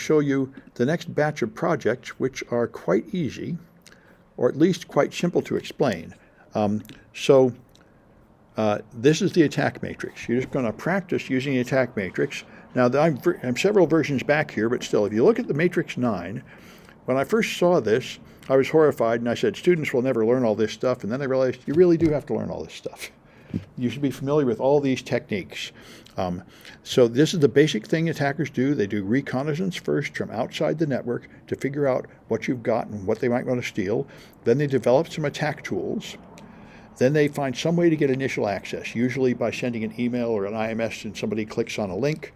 show you the next batch of projects, which are quite easy, or at least quite simple to explain. This is the attack matrix. You're just going to practice using the attack matrix. Now, I'm several versions back here, but still, if you look at the Matrix 9, when I first saw this, I was horrified, and I said, students will never learn all this stuff. And then I realized you really do have to learn all this stuff. You should be familiar with all these techniques. So this is the basic thing attackers do. They do reconnaissance first from outside the network to figure out what you've got and what they might want to steal. Then they develop some attack tools. Then they find some way to get initial access, usually by sending an email or an IMS and somebody clicks on a link.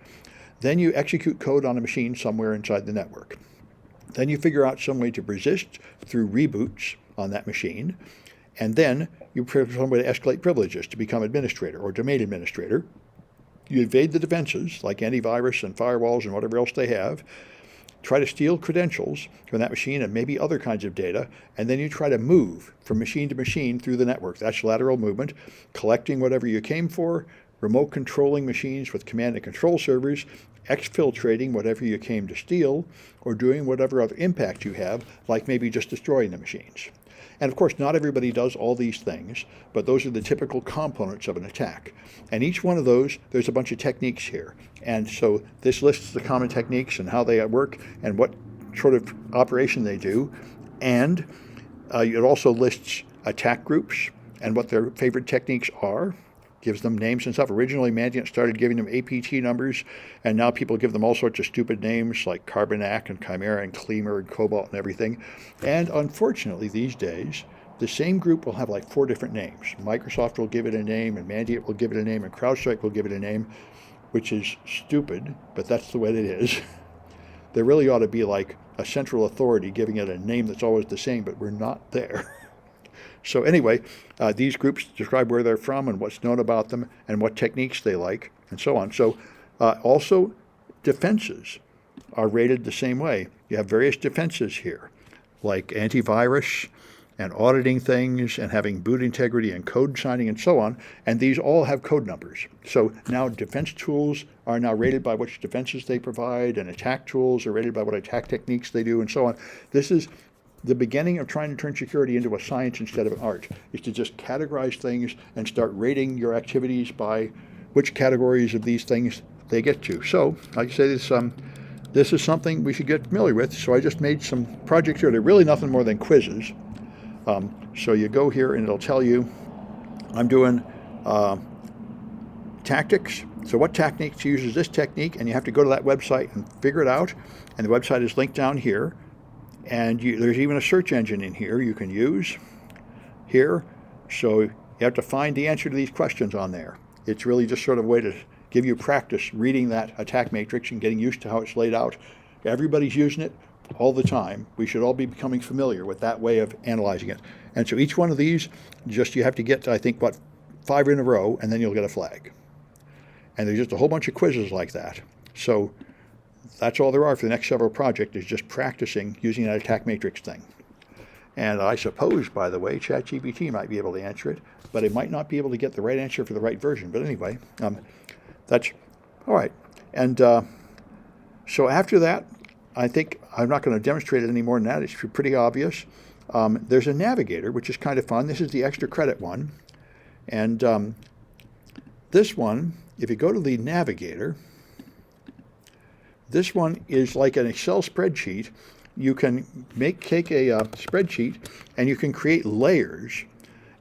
Then you execute code on a machine somewhere inside the network. Then you figure out some way to persist through reboots on that machine. And then you find some way to escalate privileges to become administrator or domain administrator. You evade the defenses like antivirus and firewalls and whatever else they have. Try to steal credentials from that machine and maybe other kinds of data, and then you try to move from machine to machine through the network. That's lateral movement, collecting whatever you came for, remote controlling machines with command and control servers, exfiltrating whatever you came to steal, or doing whatever other impact you have, like maybe just destroying the machines. And of course, not everybody does all these things, but those are the typical components of an attack. And each one of those, there's a bunch of techniques here. And so this lists the common techniques and how they work and what sort of operation they do. And it also lists attack groups and what their favorite techniques are, gives them names and stuff. Originally, Mandiant started giving them APT numbers, and now people give them all sorts of stupid names like Carbonac and Chimera and Cleamer and Cobalt and everything. And unfortunately, these days, the same group will have like 4 different names. Microsoft will give it a name, and Mandiant will give it a name, and CrowdStrike will give it a name, which is stupid, but that's the way it is. There really ought to be like a central authority giving it a name that's always the same, but we're not there. So anyway, these groups describe where they're from and what's known about them and what techniques they like and so on. So also defenses are rated the same way. You have various defenses here, like antivirus and auditing things and having boot integrity and code signing and so on. And these all have code numbers. So now defense tools are now rated by which defenses they provide, and attack tools are rated by what attack techniques they do and so on. This is the beginning of trying to turn security into a science instead of an art, is to just categorize things and start rating your activities by which categories of these things they get to. So, like I say, this is something we should get familiar with. So I just made some projects here. They're really nothing more than quizzes. So you go here and it'll tell you, I'm doing tactics. So what techniques uses this technique? And you have to go to that website and figure it out. And the website is linked down here. And there's even a search engine in here you can use here. So you have to find the answer to these questions on there. It's really just sort of a way to give you practice reading that attack matrix and getting used to how it's laid out. Everybody's using it all the time. We should all be becoming familiar with that way of analyzing it. And so each one of these, just you have to get, I think, 5 in a row, and then you'll get a flag. And there's just a whole bunch of quizzes like that. So that's all there are for the next several projects, is just practicing using that attack matrix thing. And I suppose, by the way, ChatGPT might be able to answer it, but it might not be able to get the right answer for the right version. But anyway, that's all right. And so after that, I think I'm not going to demonstrate it any more than that. It's pretty obvious. There's a navigator, which is kind of fun. This is the extra credit one. And this one, if you go to the navigator, this one is like an Excel spreadsheet. You can take a spreadsheet and you can create layers,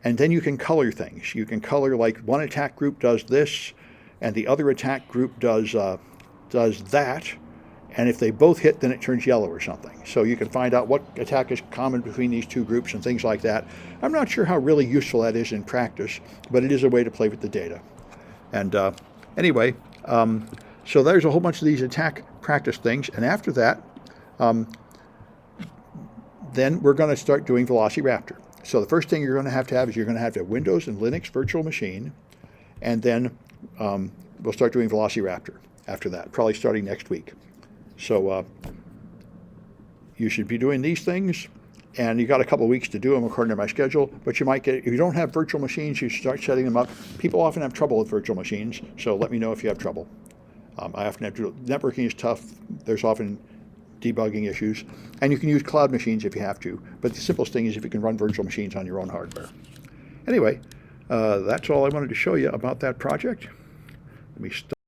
and then you can color things. You can color, like, one attack group does this and the other attack group does that. And if they both hit, then it turns yellow or something. So you can find out what attack is common between these two groups and things like that. I'm not sure how really useful that is in practice, but it is a way to play with the data. And anyway, so there's a whole bunch of these attack practice things. And after that, then we're going to start doing Velociraptor. So the first thing you're going to have is you're going to have a Windows and Linux virtual machine. And then we'll start doing Velociraptor after that, probably starting next week. So you should be doing these things, and you got a couple of weeks to do them according to my schedule, but you might get, if you don't have virtual machines, you start setting them up. People often have trouble with virtual machines, so let me know if you have trouble. I often have to, networking is tough. There's often debugging issues. And you can use cloud machines if you have to. But the simplest thing is if you can run virtual machines on your own hardware. Anyway, that's all I wanted to show you about that project. Let me stop.